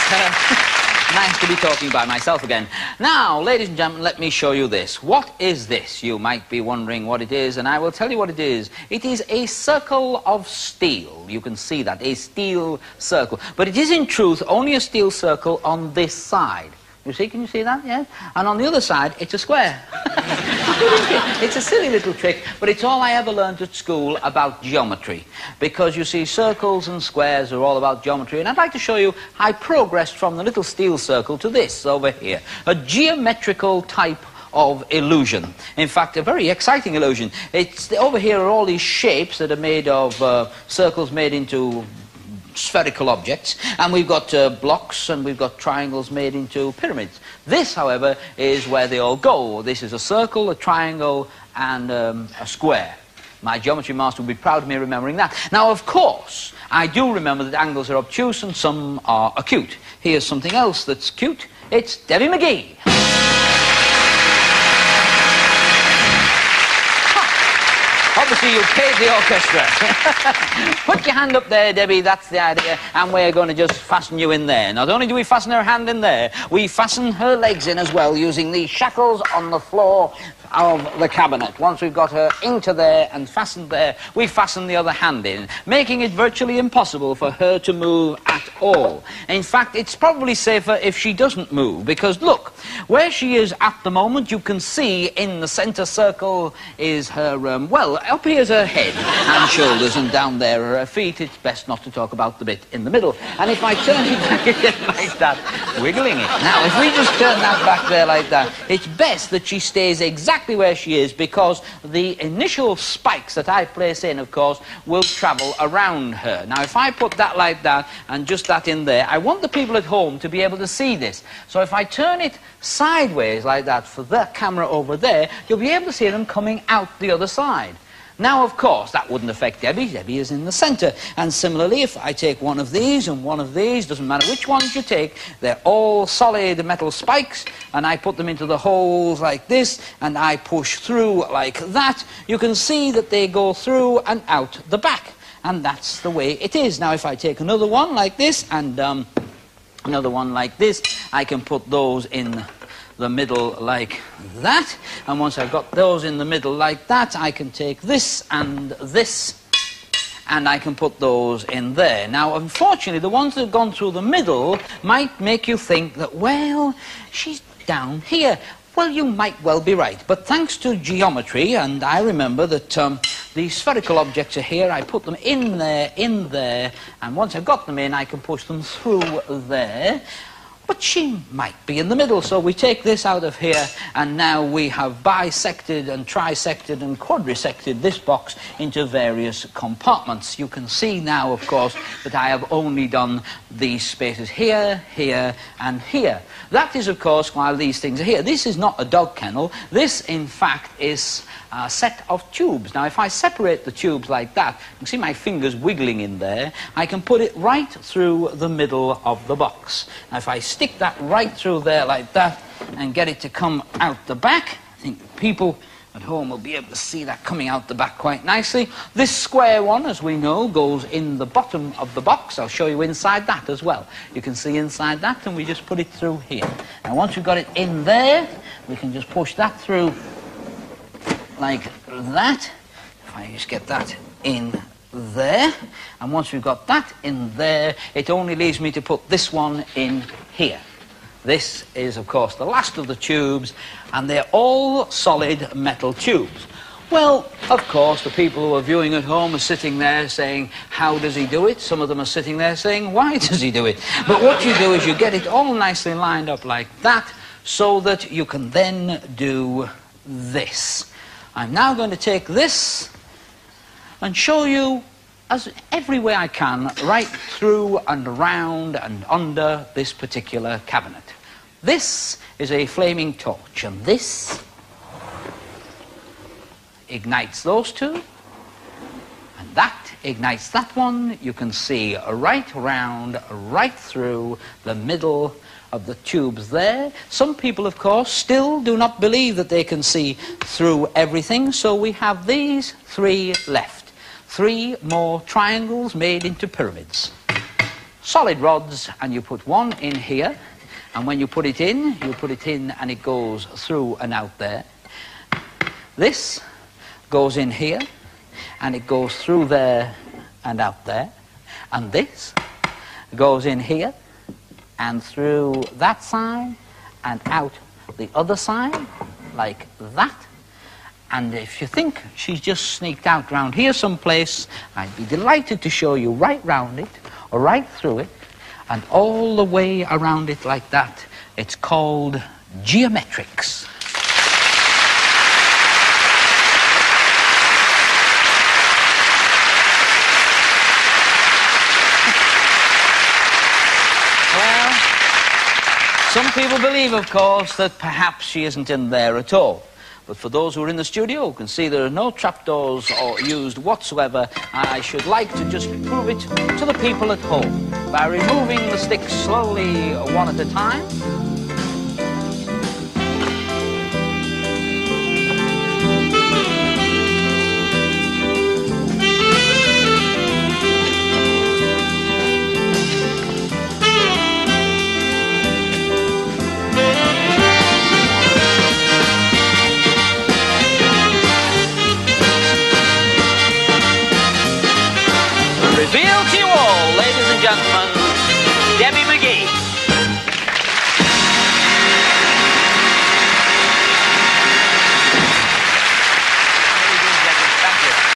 Nice to be talking by myself again. Now, ladies and gentlemen, let me show you this. What is this? You might be wondering what it is, and I will tell you what it is. It is a circle of steel. You can see that, a steel circle. But it is, in truth, only a steel circle on this side. You see, can you see that? Yes? And on the other side, it's a square. It's a silly little trick, but it's all I ever learned at school about geometry. Because, you see, circles and squares are all about geometry, and I'd like to show you how I progressed from the little steel circle to this over here. A geometrical type of illusion. In fact, a very exciting illusion. It's, over here are all these shapes that are made of circles made into spherical objects, and we've got blocks, and we've got triangles made into pyramids. This, however, is where they all go. This is a circle, a triangle, and a square. My geometry master would be proud of me remembering that. Now, of course, I do remember that angles are obtuse and some are acute. Here's something else that's cute. It's Debbie McGee. Obviously, you paid the orchestra. Put your hand up there, Debbie, that's the idea, and we're going to just fasten you in there. Not only do we fasten her hand in there, we fasten her legs in as well, using these shackles on the floor of the cabinet. Once we've got her into there and fastened there, we fasten the other hand in, making it virtually impossible for her to move at all. In fact, it's probably safer if she doesn't move, because look, where she is at the moment, you can see in the centre circle is her, well, up here's her head and shoulders, and down there are her feet. It's best not to talk about the bit in the middle. And if I turn it back again like that, wiggling it. Now, if we just turn that back there like that, it's best that she stays exactly where she is, because the initial spikes that I place in, of course, will travel around her. Now, if I put that like that and just that in there, I want the people at home to be able to see this. So if I turn it sideways like that for the camera over there, you'll be able to see them coming out the other side. Now, of course, that wouldn't affect Debbie. Debbie is in the centre. And similarly, if I take one of these and one of these, doesn't matter which ones you take, they're all solid metal spikes, and I put them into the holes like this, and I push through like that, you can see that they go through and out the back. And that's the way it is. Now, if I take another one like this, and another one like this, I can put those in the middle like that, and once I've got those in the middle like that, I can take this, and I can put those in there. Now, unfortunately, the ones that have gone through the middle might make you think that, well, she's down here. Well, you might well be right, but thanks to geometry, and I remember that these spherical objects are here, I put them in there, and once I've got them in, I can push them through there. But she might be in the middle, so we take this out of here, and now we have bisected and trisected and quadrisected this box into various compartments. You can see now, of course, that I have only done these spaces here, here, and here. That is, of course, while these things are here. This is not a dog kennel. This, in fact, is a set of tubes. Now, if I separate the tubes like that, you can see my fingers wiggling in there, I can put it right through the middle of the box. Now, if I stick that right through there like that and get it to come out the back, I think people at home will be able to see that coming out the back quite nicely. This square one, as we know, goes in the bottom of the box. I'll show you inside that as well. You can see inside that, and we just put it through here. Now, once we've got it in there, we can just push that through like that. If I just get that in there, and once we've got that in there, it only leaves me to put this one in here. This is, of course, the last of the tubes, and they're all solid metal tubes. Well, of course, the people who are viewing at home are sitting there saying, how does he do it? Some of them are sitting there saying, why does he do it? But what you do is you get it all nicely lined up like that, so that you can then do this. I'm now going to take this and show you as every way I can, right through and around and under this particular cabinet. This is a flaming torch, and this ignites those two, and that ignites that one. You can see right around, right through the middle of the tubes there. Some people, of course, still do not believe that they can see through everything, so we have these three left. 3 more triangles made into pyramids. solid rods, and you put one in here, and when you put it in and it goes through and out there. This goes in here, and it goes through there and out there. And this goes in here, and through that side, and out the other side, like that. And if you think she's just sneaked out round here someplace, I'd be delighted to show you right round it, or right through it, and all the way around it like that. It's called geometrix. Well, some people believe, of course, that perhaps she isn't in there at all. But for those who are in the studio who can see there are no trapdoors or used whatsoever, I should like to just prove it to the people at home by removing the sticks slowly, one at a time. Reveal to you all, ladies and gentlemen, Debbie